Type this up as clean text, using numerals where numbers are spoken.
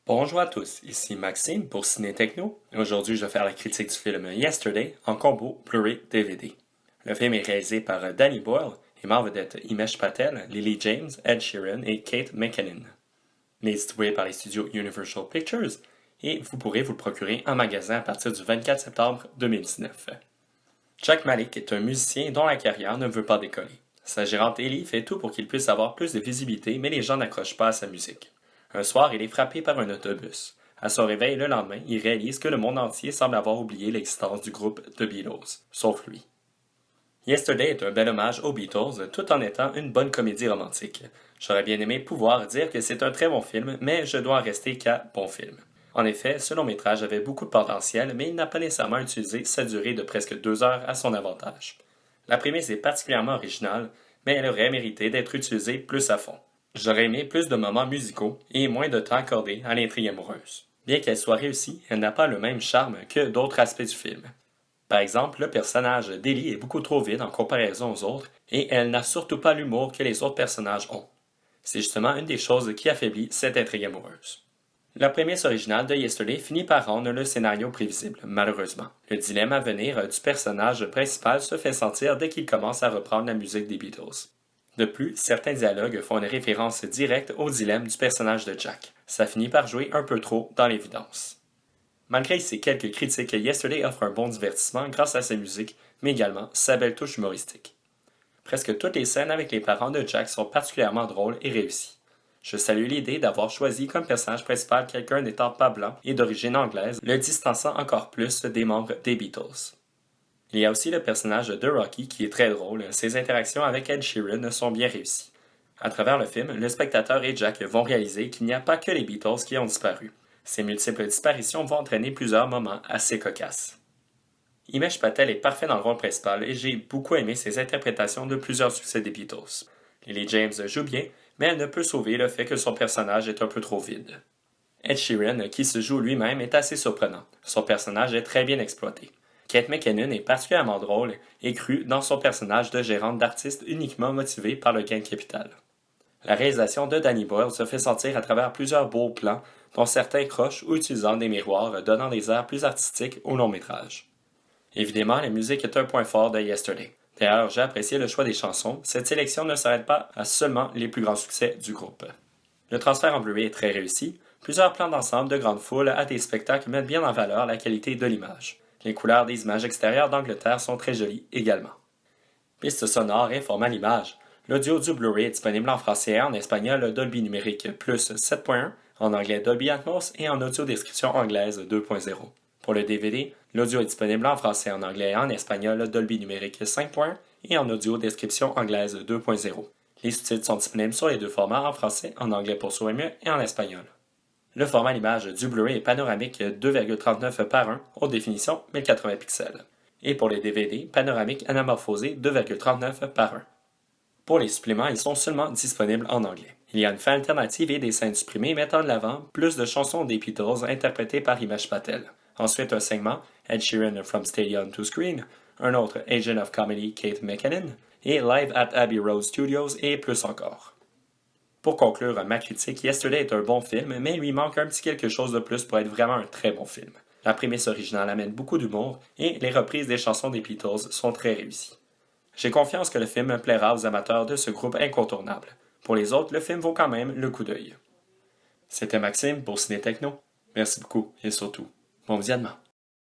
Bonjour à tous, ici Maxime pour Ciné Techno. Aujourd'hui, je vais faire la critique du film Yesterday en combo Blu-ray DVD. Le film est réalisé par Danny Boyle et met en vedette Himesh Patel, Lily James, Ed Sheeran et Kate McKinnon. Il est distribué par les studios Universal Pictures et vous pourrez vous le procurer en magasin à partir du 24 septembre 2019. Jack Malik est un musicien dont la carrière ne veut pas décoller. Sa gérante Ellie fait tout pour qu'il puisse avoir plus de visibilité, mais les gens n'accrochent pas à sa musique. Un soir, il est frappé par un autobus. À son réveil le lendemain, il réalise que le monde entier semble avoir oublié l'existence du groupe The Beatles, sauf lui. Yesterday est un bel hommage aux Beatles, tout en étant une bonne comédie romantique. J'aurais bien aimé pouvoir dire que c'est un très bon film, mais je dois en rester qu'à bon film. En effet, ce long-métrage avait beaucoup de potentiel, mais il n'a pas nécessairement utilisé sa durée de presque 2 heures à son avantage. La prémisse est particulièrement originale, mais elle aurait mérité d'être utilisée plus à fond. J'aurais aimé plus de moments musicaux et moins de temps accordé à l'intrigue amoureuse. Bien qu'elle soit réussie, elle n'a pas le même charme que d'autres aspects du film. Par exemple, le personnage d'Ellie est beaucoup trop vide en comparaison aux autres et elle n'a surtout pas l'humour que les autres personnages ont. C'est justement une des choses qui affaiblit cette intrigue amoureuse. La prémisse originale de Yesterday finit par rendre le scénario prévisible, malheureusement. Le dilemme à venir du personnage principal se fait sentir dès qu'il commence à reprendre la musique des Beatles. De plus, certains dialogues font une référence directe au dilemme du personnage de Jack. Ça finit par jouer un peu trop dans l'évidence. Malgré ces quelques critiques, Yesterday offre un bon divertissement grâce à sa musique, mais également sa belle touche humoristique. Presque toutes les scènes avec les parents de Jack sont particulièrement drôles et réussies. Je salue l'idée d'avoir choisi comme personnage principal quelqu'un n'étant pas blanc et d'origine anglaise, le distançant encore plus des membres des Beatles. Il y a aussi le personnage de Rocky qui est très drôle, ses interactions avec Ed Sheeran sont bien réussies. À travers le film, le spectateur et Jack vont réaliser qu'il n'y a pas que les Beatles qui ont disparu. Ces multiples disparitions vont entraîner plusieurs moments assez cocasses. Himesh Patel est parfait dans le rôle principal et j'ai beaucoup aimé ses interprétations de plusieurs succès des Beatles. Lily James joue bien, mais elle ne peut sauver le fait que son personnage est un peu trop vide. Ed Sheeran, qui se joue lui-même, est assez surprenant. Son personnage est très bien exploité. Kate McKinnon est particulièrement drôle et crue dans son personnage de gérante d'artiste uniquement motivée par le gain de capital. La réalisation de Danny Boyle se fait sentir à travers plusieurs beaux plans, dont certains croches ou utilisant des miroirs donnant des airs plus artistiques au long-métrage. Évidemment, la musique est un point fort de Yesterday. D'ailleurs, j'ai apprécié le choix des chansons, cette sélection ne s'arrête pas à seulement les plus grands succès du groupe. Le transfert en Blu-ray est très réussi, plusieurs plans d'ensemble de grande foule à des spectacles mettent bien en valeur la qualité de l'image. Les couleurs des images extérieures d'Angleterre sont très jolies également. Piste sonore et format l'image. L'audio du Blu-ray est disponible en français et en espagnol Dolby Numérique plus 7.1, en anglais Dolby Atmos et en audio description anglaise 2.0. Pour le DVD, l'audio est disponible en français, en anglais et en espagnol Dolby Numérique 5.1 et en audio description anglaise 2.0. Les sous-titres sont disponibles sur les deux formats en français, en anglais pour sauver mieux et en espagnol. Le format d'image du Blu-ray est panoramique 2,39 par 1, haute définition 1080 pixels. Et pour les DVD, panoramique anamorphosé 2,39 par 1. Pour les suppléments, ils sont seulement disponibles en anglais. Il y a une fin alternative et des scènes supprimées mettant de l'avant plus de chansons des Beatles interprétées par Himesh Patel. Ensuite, un segment, Ed Sheeran From Stadium to Screen, un autre, Agent of Comedy Kate McKinnon, et Live at Abbey Road Studios et plus encore. Pour conclure ma critique, Yesterday est un bon film, mais il lui manque un petit quelque chose de plus pour être vraiment un très bon film. La prémisse originale amène beaucoup d'humour et les reprises des chansons des Beatles sont très réussies. J'ai confiance que le film plaira aux amateurs de ce groupe incontournable. Pour les autres, le film vaut quand même le coup d'œil. C'était Maxime pour Ciné Techno. Merci beaucoup et surtout, bon visionnement.